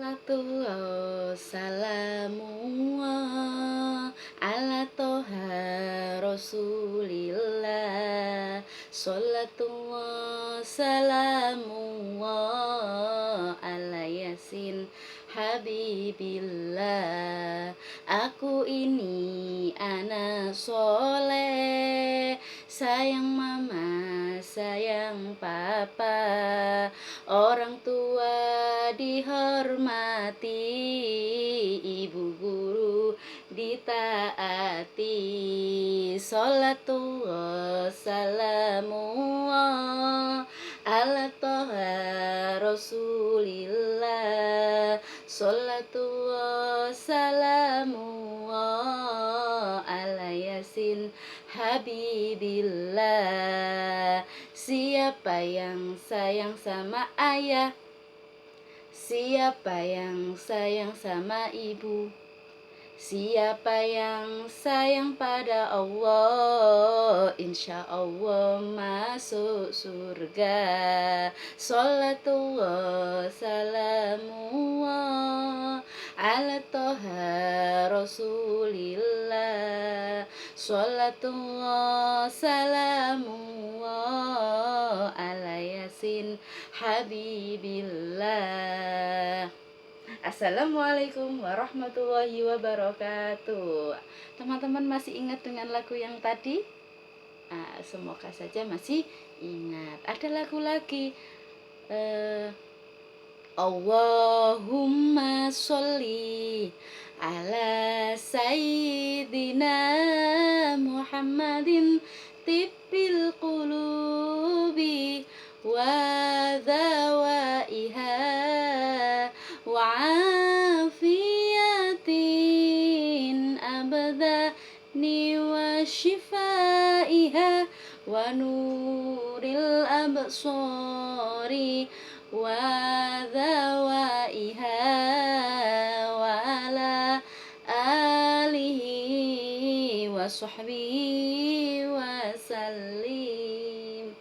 Salatu wassalamu ala toha rasulillah. Salatu wassalamu ala yasin habibillah. Aku ini anak soleh, sayang mama, sayang papa. Orang tua dihormati, ibu guru ditaati. Sholatu wassalamu ala toha rasulillah. Sholatu wassalamu ala yasin habibillah. Siapa yang sayang sama ayah? Siapa yang sayang sama ibu? Siapa yang sayang pada Allah, insya Allah masuk surga. Sholatu wassalamu ala toha rasulillah. Sholatu wassalamu ala yasin habibillah. Assalamualaikum warahmatullahi wabarakatuh. Teman-teman masih ingat dengan lagu yang tadi? Semoga saja masih ingat. Ada lagu lagi. Allahumma sholli ala sayyidina Muhammadin tibbil qulubi wa dawaiha wa afiyatin abdani wa shifaiha wa nuril absari wa dawaiha wa ala alihi wa sahbihi wa sallim.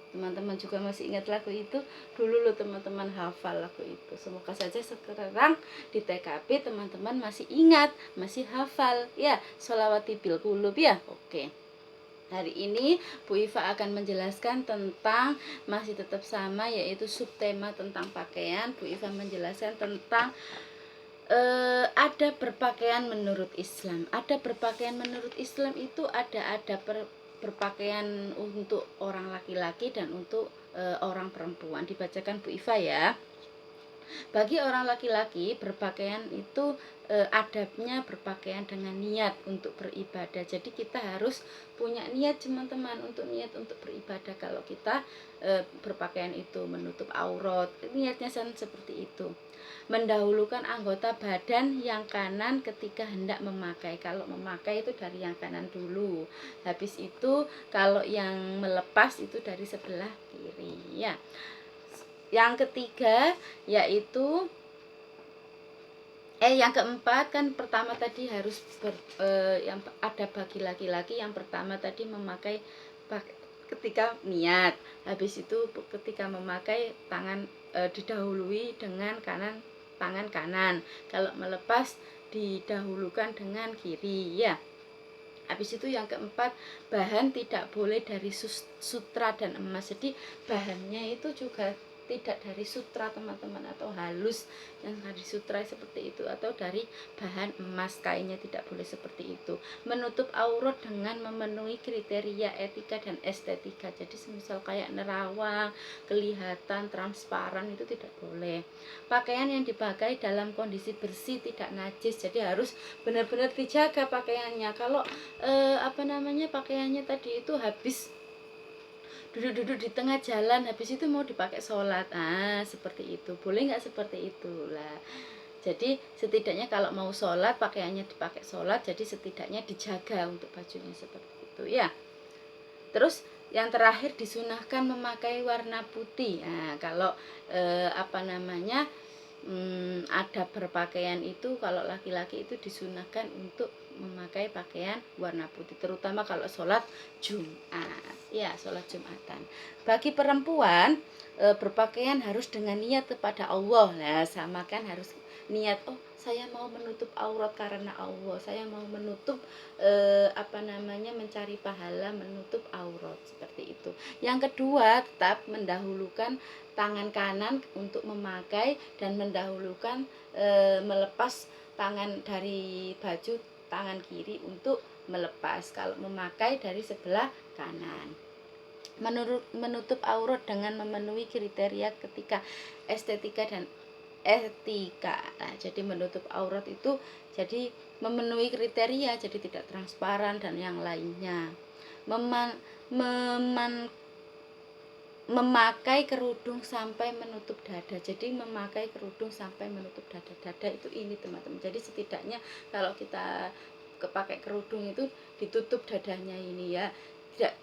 Teman-teman juga masih ingat lagu itu? Dulu lo teman-teman hafal lagu itu. Semoga saja sekarang di TKP teman-teman masih ingat, masih hafal ya, sholawati bil qulub ya. Oke. Hari ini Bu Iva akan menjelaskan tentang, masih tetap sama, yaitu subtema tentang pakaian. Bu Iva menjelaskan tentang ada berpakaian menurut Islam. Ada berpakaian menurut Islam itu ada berpakaian untuk orang laki-laki dan untuk orang perempuan. Dibacakan Bu Iva ya. Bagi orang laki-laki berpakaian itu adabnya berpakaian dengan niat untuk beribadah. Jadi kita harus punya niat teman-teman, untuk niat untuk beribadah. Kalau kita berpakaian itu menutup aurat, niatnya seperti itu. Mendahulukan anggota badan yang kanan ketika hendak memakai. Kalau memakai itu dari yang kanan dulu. Habis itu kalau yang melepas itu dari sebelah kiri ya. Yang ketiga yaitu yang keempat kan, pertama tadi harus yang ada bagi laki-laki, yang pertama tadi memakai ketika niat. Habis itu ketika memakai tangan didahului dengan tangan kanan. Kalau melepas didahulukan dengan kiri ya. Habis itu yang keempat, bahan tidak boleh dari sutra dan emas. Jadi bahannya itu juga tidak dari sutra teman-teman, atau halus yang dari sutra seperti itu, atau dari bahan emas, kainnya tidak boleh seperti itu. Menutup aurat dengan memenuhi kriteria etika dan estetika. Jadi semisal kayak nerawang, kelihatan transparan, itu tidak boleh. Pakaian yang dipakai dalam kondisi bersih, tidak najis. Jadi harus benar-benar dijaga pakaiannya. Kalau pakaiannya tadi itu habis duduk-duduk di tengah jalan, habis itu mau dipakai sholat, seperti itu boleh nggak? Seperti itulah. Jadi setidaknya kalau mau sholat pakaiannya dipakai sholat, jadi setidaknya dijaga untuk bajunya seperti itu ya. Terus yang terakhir, disunahkan memakai warna putih. Kalau ada berpakaian itu kalau laki-laki itu disunahkan untuk memakai pakaian warna putih, terutama kalau sholat Jumat, ya sholat Jumatan. Bagi perempuan berpakaian harus dengan niat kepada Allah. Nah, sama kan harus niat, oh saya mau menutup aurat karena Allah, saya mau menutup mencari pahala menutup aurat, seperti itu. Yang kedua, tetap mendahulukan tangan kanan untuk memakai dan mendahulukan melepas tangan dari baju tangan kiri untuk melepas kalau memakai dari sebelah kanan. Menutup aurat dengan memenuhi kriteria ketika estetika dan etika. Nah, jadi menutup aurat itu jadi memenuhi kriteria, jadi tidak transparan dan yang lainnya. Memakai kerudung sampai menutup dada. Jadi memakai kerudung sampai menutup dada. Dada itu ini teman-teman. Jadi setidaknya kalau kita pakai kerudung itu ditutup dadanya ini ya.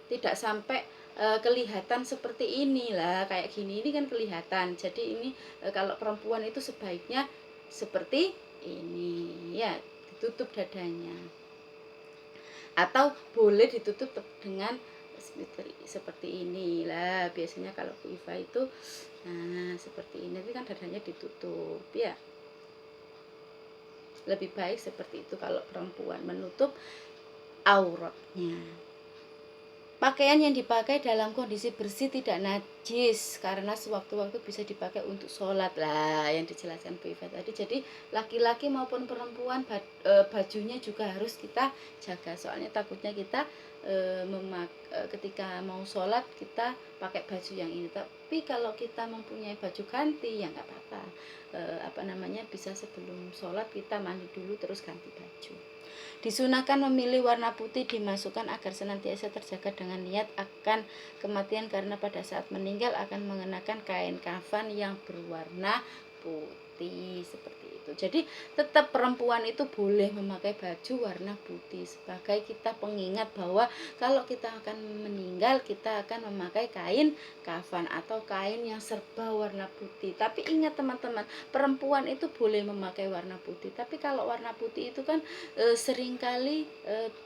Tidak sampai kelihatan seperti inilah, kayak gini ini kan kelihatan. Jadi ini kalau perempuan itu sebaiknya seperti ini ya, ditutup dadanya. Atau boleh ditutup dengan seperti inilah, biasanya kalau Bu Iva itu nah seperti ini, tapi kan dadanya ditutup ya, lebih baik seperti itu kalau perempuan menutup auratnya. Pakaian yang dipakai dalam kondisi bersih tidak najis karena sewaktu-waktu bisa dipakai untuk sholat lah, yang dijelaskan Bu Iva tadi. Jadi laki-laki maupun perempuan bajunya juga harus kita jaga, soalnya takutnya kita ketika mau sholat kita pakai baju yang ini. Tapi kalau kita mempunyai baju ganti ya nggak apa-apa, bisa sebelum sholat kita mandi dulu terus ganti baju. Disunahkan memilih warna putih dimasukkan agar senantiasa terjaga dengan niat akan kematian, karena pada saat meninggal akan mengenakan kain kafan yang berwarna putih seperti itu. Jadi tetap perempuan itu boleh memakai baju warna putih sebagai kita pengingat bahwa kalau kita akan meninggal kita akan memakai kain kafan atau kain yang serba warna putih. Tapi ingat teman-teman, perempuan itu boleh memakai warna putih, tapi kalau warna putih itu kan seringkali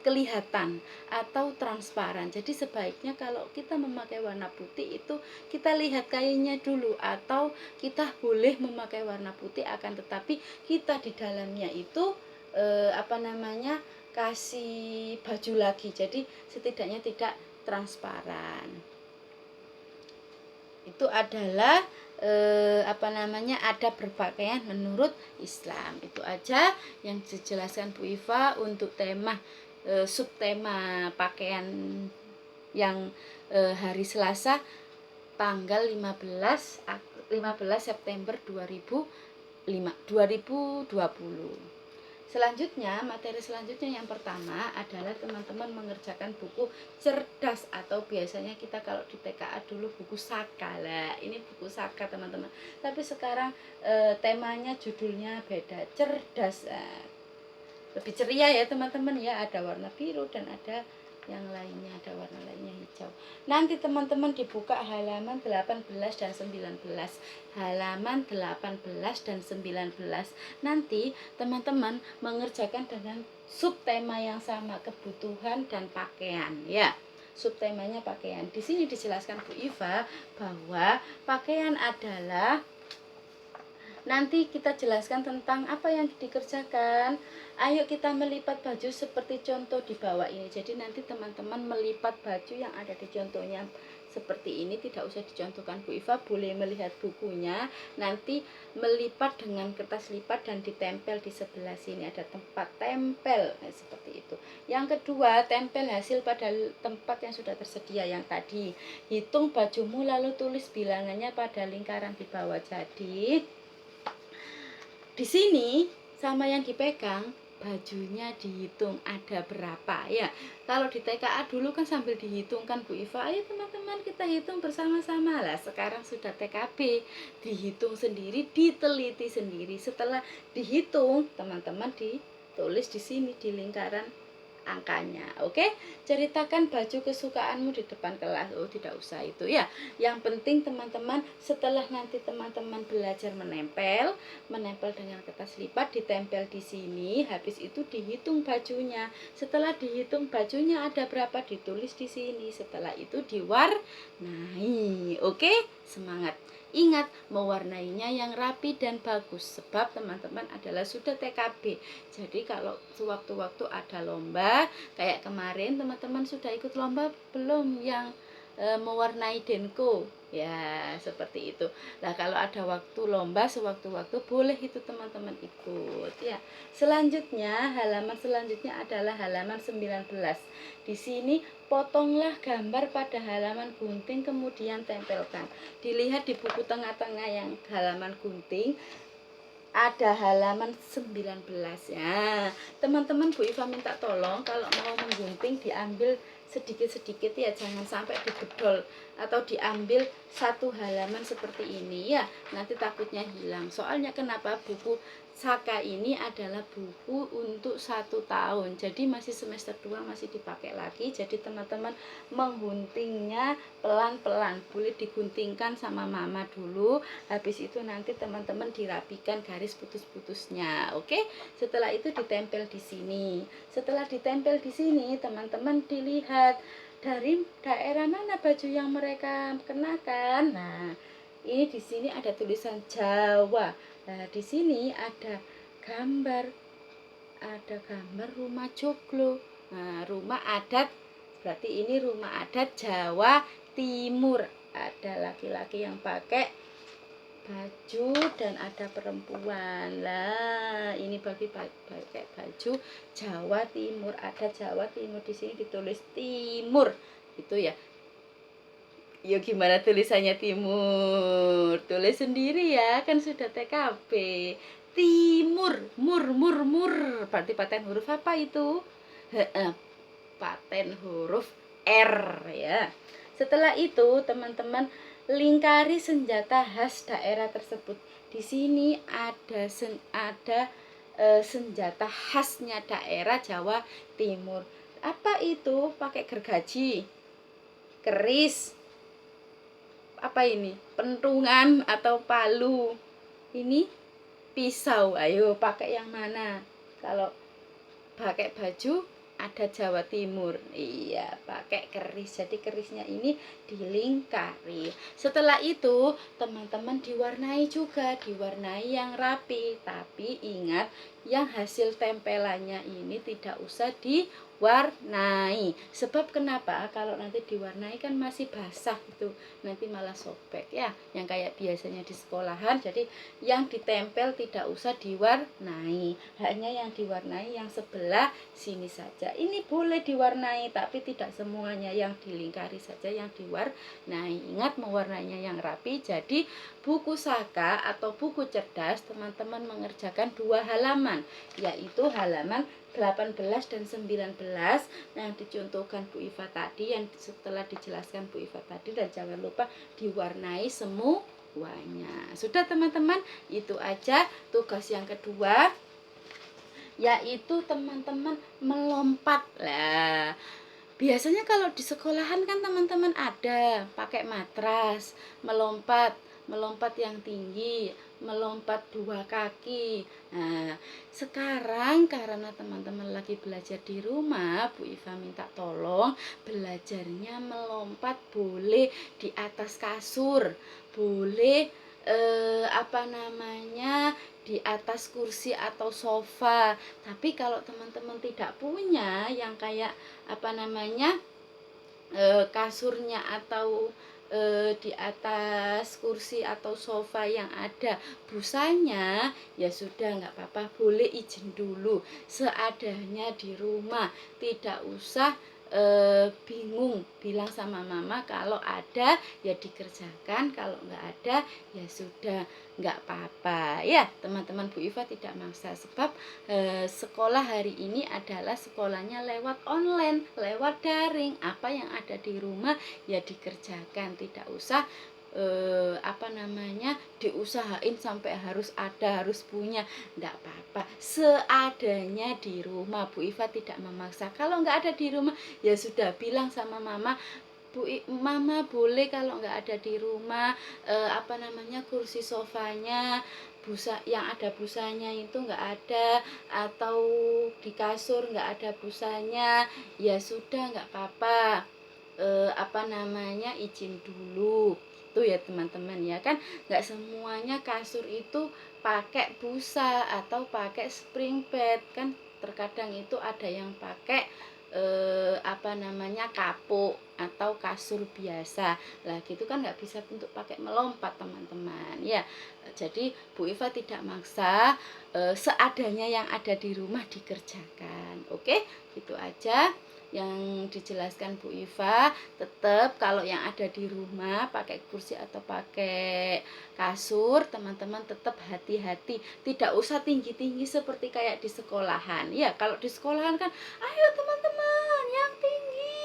kelihatan atau transparan. Jadi sebaiknya kalau kita memakai warna putih itu kita lihat kainnya dulu, atau kita boleh memakai warna putih akan tetapi kita di dalamnya itu kasih baju lagi, jadi setidaknya tidak transparan. Itu adalah ada berpakaian menurut Islam. Itu aja yang dijelaskan Bu Iva untuk tema subtema pakaian yang hari Selasa tanggal 15 September 2020. Selanjutnya, materi selanjutnya yang pertama adalah teman-teman mengerjakan buku cerdas, atau biasanya kita kalau di TKA dulu buku Saka lah. Ini buku Saka teman-teman. Tapi sekarang temanya judulnya beda, cerdas. Lebih ceria ya teman-teman ya, ada warna biru dan ada yang lainnya, ada warna lainnya hijau. Nanti teman-teman dibuka halaman 18 dan 19. Halaman 18 dan 19. Nanti teman-teman mengerjakan dengan subtema yang sama, kebutuhan dan pakaian ya. Subtemanya pakaian. Di sini dijelaskan Bu Iva bahwa pakaian adalah, nanti kita jelaskan tentang apa yang dikerjakan. Ayo kita melipat baju seperti contoh di bawah ini. Jadi nanti teman-teman melipat baju yang ada di contohnya seperti ini, tidak usah dicontohkan Bu Iva, boleh melihat bukunya. Nanti melipat dengan kertas lipat dan ditempel di sebelah sini, ada tempat tempel seperti itu. Yang kedua, tempel hasil pada tempat yang sudah tersedia yang tadi. Hitung bajumu lalu tulis bilangannya pada lingkaran di bawah. Jadi di sini sama yang dipegang bajunya dihitung ada berapa ya. Kalau di TKA dulu kan sambil dihitung kan Bu Iva, ayo teman-teman kita hitung bersama-sama lah. Sekarang sudah TKB, dihitung sendiri, diteliti sendiri. Setelah dihitung teman-teman ditulis di sini di lingkaran angkanya. Oke, ceritakan baju kesukaanmu di depan kelas. Oh, tidak usah itu ya. Yang penting teman-teman, setelah nanti teman-teman belajar menempel dengan kertas lipat, ditempel di sini, habis itu dihitung bajunya. Setelah dihitung bajunya ada berapa, ditulis di sini. Setelah itu diwarnai. Oke, semangat. Ingat, mewarnainya yang rapi dan bagus, sebab teman-teman adalah sudah TKB. Jadi kalau sewaktu-waktu ada lomba, kayak kemarin teman-teman sudah ikut lomba belum yang mewarnai Denko? Ya, seperti itu. Nah, kalau ada waktu lomba sewaktu-waktu, boleh itu teman-teman ikut ya. Selanjutnya, halaman selanjutnya adalah halaman 19. Di sini potonglah gambar pada halaman gunting, kemudian tempelkan. Dilihat di buku tengah-tengah yang halaman gunting, ada halaman 19 ya. Teman-teman, Bu Iva minta tolong kalau mau menggunting diambil sedikit-sedikit ya, jangan sampai dibedol atau diambil satu halaman seperti ini ya, nanti takutnya hilang. Soalnya kenapa? Buku Saka ini adalah buku untuk 1 tahun, jadi masih semester 2, masih dipakai lagi. Jadi teman-teman mengguntingnya pelan-pelan, boleh diguntingkan sama mama dulu, habis itu nanti teman-teman dirapikan garis putus-putusnya. Oke, setelah itu ditempel di sini. Setelah ditempel di sini, teman-teman dilihat dari daerah mana baju yang mereka kenakan. Nah, ini di sini ada tulisan Jawa. Nah, di sini ada gambar rumah joglo. Nah, rumah adat, berarti ini rumah adat Jawa Timur. Ada laki-laki yang pakai baju dan ada perempuan. Lah, ini pakai baju Jawa Timur, ada Jawa Timur di sini ditulis Timur. Itu ya. Yuk, gimana tulisannya Timur? Tulis sendiri ya, kan sudah TKB. Timur, mur. Berarti paten huruf apa itu? Paten huruf R ya. Setelah itu teman-teman lingkari senjata khas daerah tersebut. Di sini ada senjata khasnya daerah Jawa Timur. Apa itu? Pakai gergaji, keris, apa ini? Pentungan atau palu. Ini pisau. Ayo pakai yang mana? Kalau pakai baju ada Jawa Timur, iya, pakai keris. Jadi kerisnya ini dilingkari. Setelah itu teman-teman diwarnai juga, diwarnai yang rapi. Tapi ingat, yang hasil tempelannya ini tidak usah diwarnai. Sebab kenapa? Kalau nanti diwarnai kan masih basah itu, nanti malah sobek ya, yang kayak biasanya di sekolahan. Jadi yang ditempel tidak usah diwarnai, hanya yang diwarnai yang sebelah sini saja. Ini boleh diwarnai tapi tidak semuanya, yang dilingkari saja yang diwarnai. Ingat, mewarnainya yang rapi. Jadi buku Saka atau buku cerdas teman-teman mengerjakan 2 halaman, yaitu halaman 18 dan 19 yang dicontohkan Bu Iva tadi, yang setelah dijelaskan Bu Iva tadi, dan jangan lupa diwarnai semuanya. Sudah teman-teman, itu aja tugas yang kedua, yaitu teman-teman melompat. Lah, biasanya kalau di sekolahan kan teman-teman ada pakai matras, melompat yang tinggi, melompat 2 kaki. Nah, sekarang karena teman-teman lagi belajar di rumah, Bu Iva minta tolong belajarnya melompat boleh di atas kasur, boleh di atas kursi atau sofa. Tapi kalau teman-teman tidak punya yang kayak kasurnya atau di atas kursi atau sofa yang ada busanya, ya sudah, nggak apa-apa, boleh izin dulu seadanya di rumah. Tidak usah bingung, bilang sama mama. Kalau ada ya dikerjakan, kalau nggak ada ya sudah, nggak apa-apa ya teman-teman. Bu Iva tidak maksa, sebab sekolah hari ini adalah sekolahnya lewat online, lewat daring. Apa yang ada di rumah ya dikerjakan, tidak usah diusahain sampai harus ada, harus punya, enggak apa-apa, seadanya di rumah. Bu Iva tidak memaksa. Kalau enggak ada di rumah ya sudah, bilang sama mama, Mama boleh kalau nggak ada di rumah, kursi sofanya yang ada busanya itu nggak ada, atau di kasur nggak ada busanya, ya sudah nggak apa-apa, izin dulu itu ya teman-teman ya kan. Nggak semuanya kasur itu pakai busa atau pakai spring bed kan, terkadang itu ada yang pakai kapuk atau kasur biasa. Lah gitu kan nggak bisa untuk pakai melompat teman-teman ya. Jadi Bu Iva tidak maksa, seadanya yang ada di rumah dikerjakan. Oke, gitu aja yang dijelaskan Bu Iva. Tetap kalau yang ada di rumah pakai kursi atau pakai kasur, teman-teman tetap hati-hati, tidak usah tinggi-tinggi seperti kayak di sekolahan ya. Kalau di sekolahan kan ayo teman-teman yang tinggi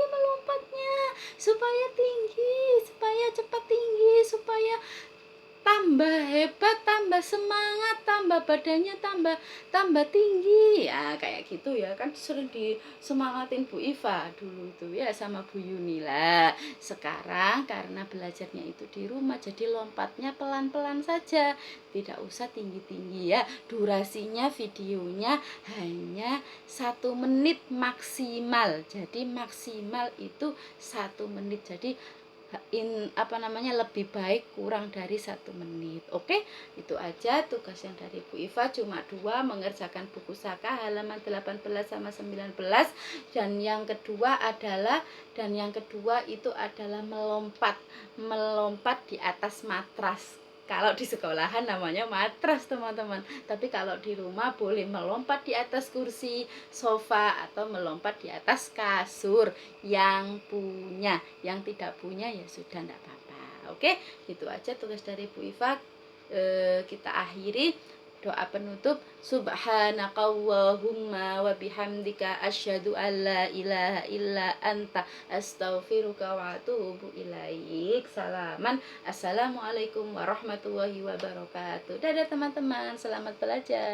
melompatnya, supaya tinggi, supaya cepat tinggi, supaya tambah hebat, tambah semangat, tambah badannya tambah tinggi ya, kayak gitu ya kan. Sering disemangatin Bu Iva dulu tuh ya sama Bu Yuni. Lah sekarang karena belajarnya itu di rumah, jadi lompatnya pelan-pelan saja, tidak usah tinggi-tinggi ya. Durasinya videonya hanya 1 menit maksimal, jadi maksimal itu 1 menit. Jadi lebih baik kurang dari 1 menit. Oke, itu aja tugas yang dari Bu Iva, cuma 2, mengerjakan buku Saka halaman 18 sama 19, dan yang kedua itu adalah melompat di atas matras. Kalau di sekolahan namanya matras teman-teman, tapi kalau di rumah boleh melompat di atas kursi sofa atau melompat di atas kasur yang punya. Yang tidak punya ya sudah, enggak apa-apa. Oke, itu aja tugas dari Bu Iva. Kita akhiri doa penutup, subhanakallahumma wa bihamdika asyhadu an la ilaha illa anta astaghfiruka wa atubu ilaik. Assalamualaikum warahmatullahi wabarakatuh. Dadah teman-teman, selamat belajar.